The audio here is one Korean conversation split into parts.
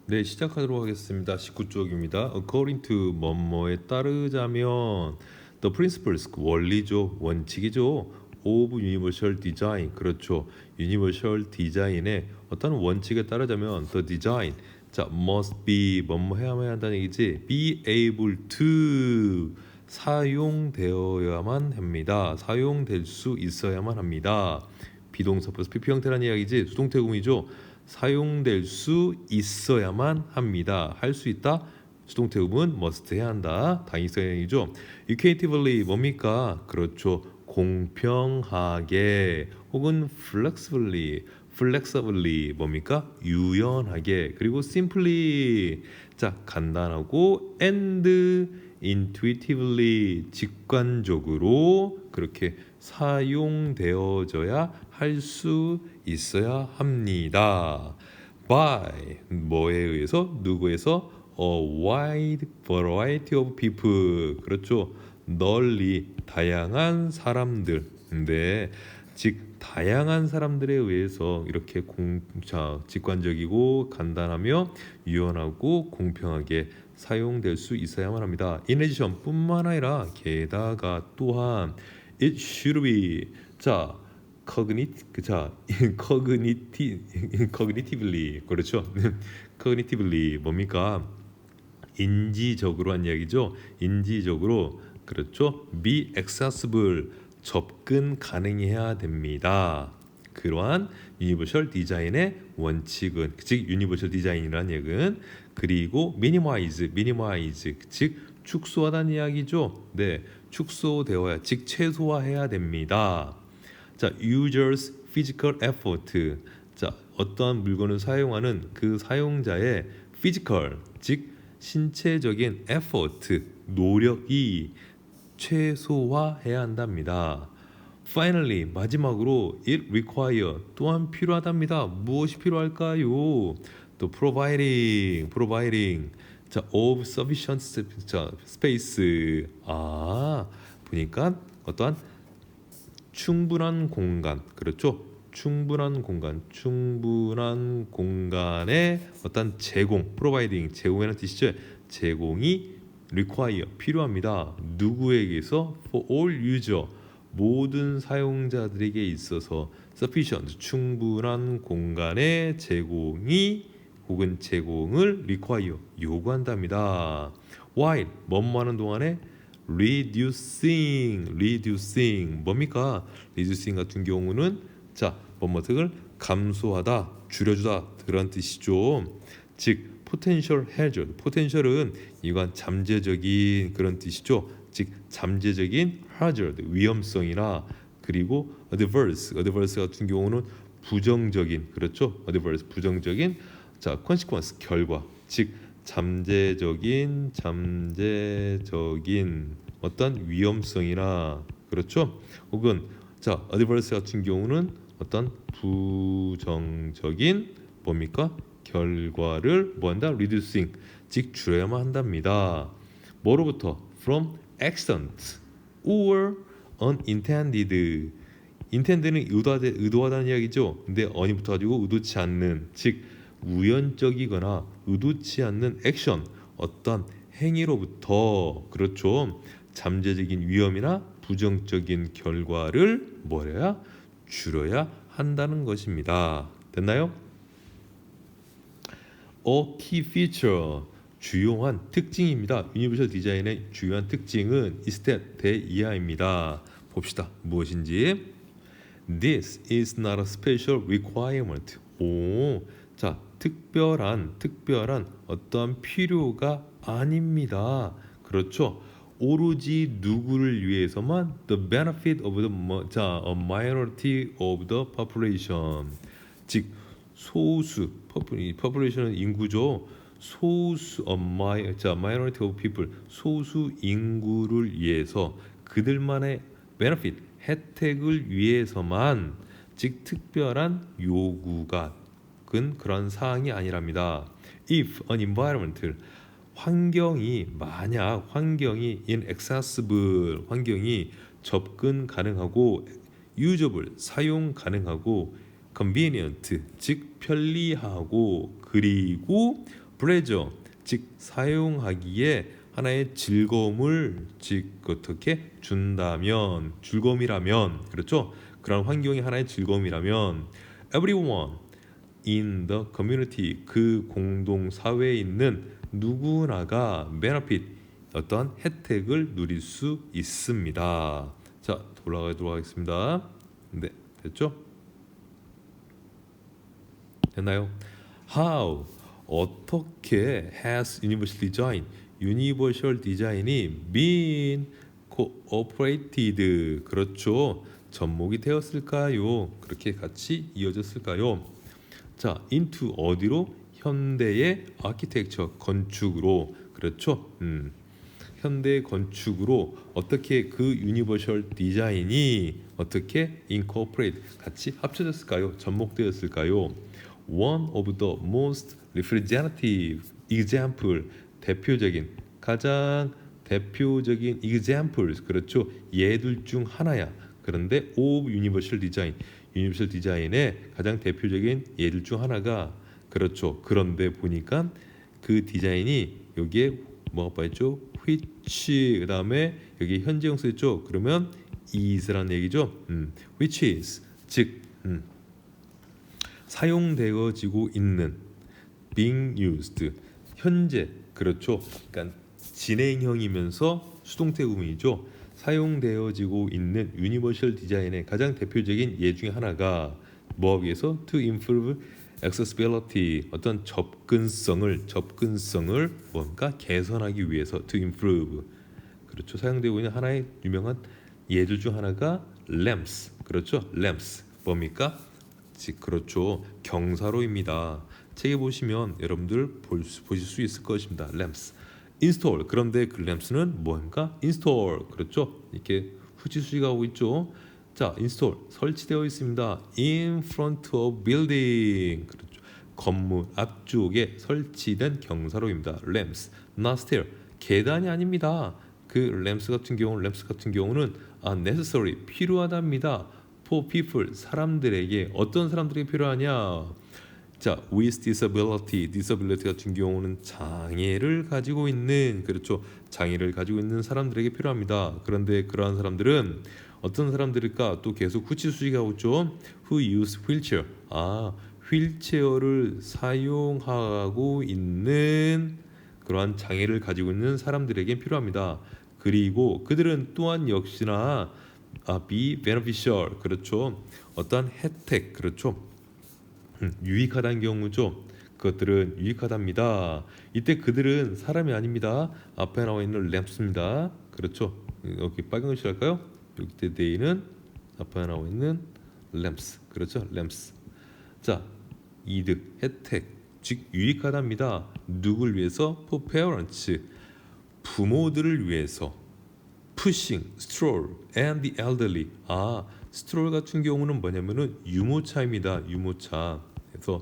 네, 시작하도록 하겠습니다. 19쪽입니다. According to 뭐뭐에 따르자면 the principles, 그 원리죠, 원칙이죠. of universal design, 그렇죠. universal design의 어떤 원칙에 따르자면 the design, 자, must be 뭐뭐 해야만 한다는 얘기지. be able to 사용되어야만 합니다. 사용될 수 있어야만 합니다. 비동사 플러스 PP 형태라는 이야기지. 수동태구문이죠. 사용될 수 있어야만 합니다. 할 수 있다. 수동태구문 must 해야 한다. 당위성이죠. equitatively 뭡니까? 그렇죠. 공평하게 혹은 flexibly 뭡니까? 유연하게. 그리고 simply 자 간단하고 and intuitively 직관적으로 그렇게 사용되어져야 할 수 있어야 합니다. By 뭐에 의해서 누구에서 a wide variety of people 그렇죠. 널리 다양한 사람들 네, 즉 다양한 사람들에 의해서 이렇게 직관적이고 간단하며 유연하고 공평하게 사용될 수 있어야만 합니다. In addition 뿐만 아니라 게다가 또한 it should be 자 cognitively 그렇죠. cognitively 뭡니까? 인지적으로 한 이야기죠. 인지적으로 그렇죠. be accessible 접근 가능해야 됩니다. 그러한 유니버셜 디자인의 원칙은 즉 유니버셜 디자인이라는 얘기는 그리고 minimize 즉 축소하다는 이야기죠. 네, 축소되어야 즉 최소화해야 됩니다. 자, users physical effort. 자, 어떠한 물건을 사용하는 그 사용자의 physical, 즉 신체적인 effort, 노력이 최소화해야 한답니다. Finally, 마지막으로 it require 또한 필요하답니다. 무엇이 필요할까요? 또 providing 자, of sufficient space. 보니까 어떠한 충분한 공간, 그렇죠? 충분한 공간의 어떤 제공, providing 제공이라는 뜻이죠. 제공이 require 필요합니다. 누구에게서? For all user 모든 사용자들에게 있어서 sufficient 충분한 공간의 제공이 혹은 제공을 require 요구한답니다. While 뭐뭐하는 동안에 reducing 뭡니까? reducing 같은 경우는 자 뭐뭐를 감소하다, 줄여주다 그런 뜻이죠. 즉 potential hazard, potential은 이건 잠재적인 그런 뜻이죠. 즉 잠재적인 hazard, 위험성이나 그리고 adverse 같은 경우는 부정적인 그렇죠. adverse 부정적인 자 consequence 결과 즉 잠재적인 어떤 위험성이나 그렇죠. 혹은 자 adverse 같은 경우는 어떤 부정적인 뭡니까? 결과를 뭐한다? reducing 즉 줄여야만 한답니다. 뭐로부터? from accident or unintended intended는 의도하다는 이야기죠. 근데 on이부터 가지고 의도치 않는 즉 우연적이거나 의도치 않는 액션 어떤 행위로부터 그렇죠. 잠재적인 위험이나 부정적인 결과를 뭐래야 줄여야 한다는 것입니다. 됐나요? A key feature 주요한 특징입니다. 유니버셜 디자인의 주요한 특징은 is that 대이하입니다. 봅시다. 무엇인지. This is not a special requirement. 자, 특별한 어떠한 필요가 아닙니다. 그렇죠. 오로지 누구를 위해서만 the benefit of the a minority of the population. 즉 소수 population은 인구죠. 소수 minority of people 소수 인구를 위해서 그들만의 benefit 혜택을 위해서만 즉 특별한 요구가 그런 사항이 아니랍니다. If an environmental 만약 환경이 inaccessible 환경이 접근 가능하고 usable 사용 가능하고 convenient 즉 편리하고 그리고 pleasure, 즉 사용하기에 하나의 즐거움을 즉 어떻게 준다면 즐거움이라면 그렇죠? 그런 환경이 하나의 즐거움이라면 everyone in the community 그 공동 사회에 있는 누구나가 benefit 어떤 혜택을 누릴 수 있습니다. 자, 올라가도록 하겠습니다. 네, 됐죠? 됐나요? How 어떻게 has universal design 유니버셜 디자인이 been cooperated 그렇죠 접목이 되었을까요? 그렇게 같이 이어졌을까요? 자, into 어디로? 현대의 아키텍처 건축으로 그렇죠? 현대 건축으로 어떻게 그 유니버셜 디자인이 어떻게 incorporate 같이 합쳐졌을까요? 접목되었을까요? One of the most representative example 대표적인 가장 대표적인 examples 그렇죠 예들 중 하나야. 그런데 of universal design 유니버셜 디자인의 가장 대표적인 예들 중 하나가 그렇죠. 그런데 보니까 그 디자인이 여기에 뭐가 빠졌죠? which 그다음에 여기 현재형 쓰였죠. 그러면 is라는 얘기죠. which is 즉 사용되어지고 있는 being used 현재 그렇죠. 그러니까 진행형이면서 수동태 구문이죠. 사용되어지고 있는 유니버셜 디자인의 가장 대표적인 예 중에 하나가 뭐하기 위해서 to improve accessibility 어떤 접근성을 뭔가 개선하기 위해서 to improve 그렇죠. 사용되고 있는 하나의 유명한 예들 중 하나가 lamps 그렇죠. lamps 뭡니까? 그렇죠. 경사로입니다. 책에 보시면 여러분들 보실 수 있을 것입니다. lamps. install. 그런데 그 lamps는 뭔가 install. 그렇죠. 이렇게 후지수지가 오고 있죠. 자, install 설치되어 있습니다. in front of building. 그렇죠. 건물 앞쪽에 설치된 경사로입니다. lamps. not stair. 계단이 아닙니다. 그 lamps 같은 경우는 necessary 필요하답니다. for people 사람들에게 어떤 사람들에게 필요하냐? 자, with disability 같은 경우는 장애를 가지고 있는 그렇죠. 장애를 가지고 있는 사람들에게 필요합니다. 그런데 그러한 사람들은 어떤 사람들일까? 또 계속 후치수지가 오죠. Who use wheelchair? 휠체어를 사용하고 있는 그러한 장애를 가지고 있는 사람들에게 필요합니다. 그리고 그들은 또한 역시나 be beneficial 그렇죠. 어떤 혜택 그렇죠. 유익하다는 경우죠. 그것들은 유익하답니다. 이때 그들은 사람이 아닙니다. 앞에 나와 있는 램프입니다. 그렇죠. 여기 빨간 글씨 할까요? 여기 때 데이는 앞에 나와 있는 램프. 그렇죠. 램프. 자, 이득, 혜택, 즉 유익하답니다. 누굴 위해서? For parents. 부모들을 위해서. pushing, stroll, and the elderly. 스트롤 같은 경우는 뭐냐면은 유모차입니다. 유모차. 그래서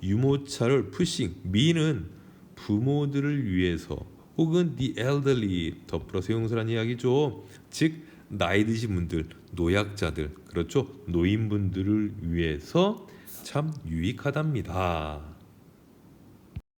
유모차를 pushing, me는 부모들을 위해서 혹은 the elderly 덧플러스 형용사라는 이야기죠. 즉 나이 드신 분들, 노약자들, 그렇죠. 노인분들을 위해서 참 유익하답니다.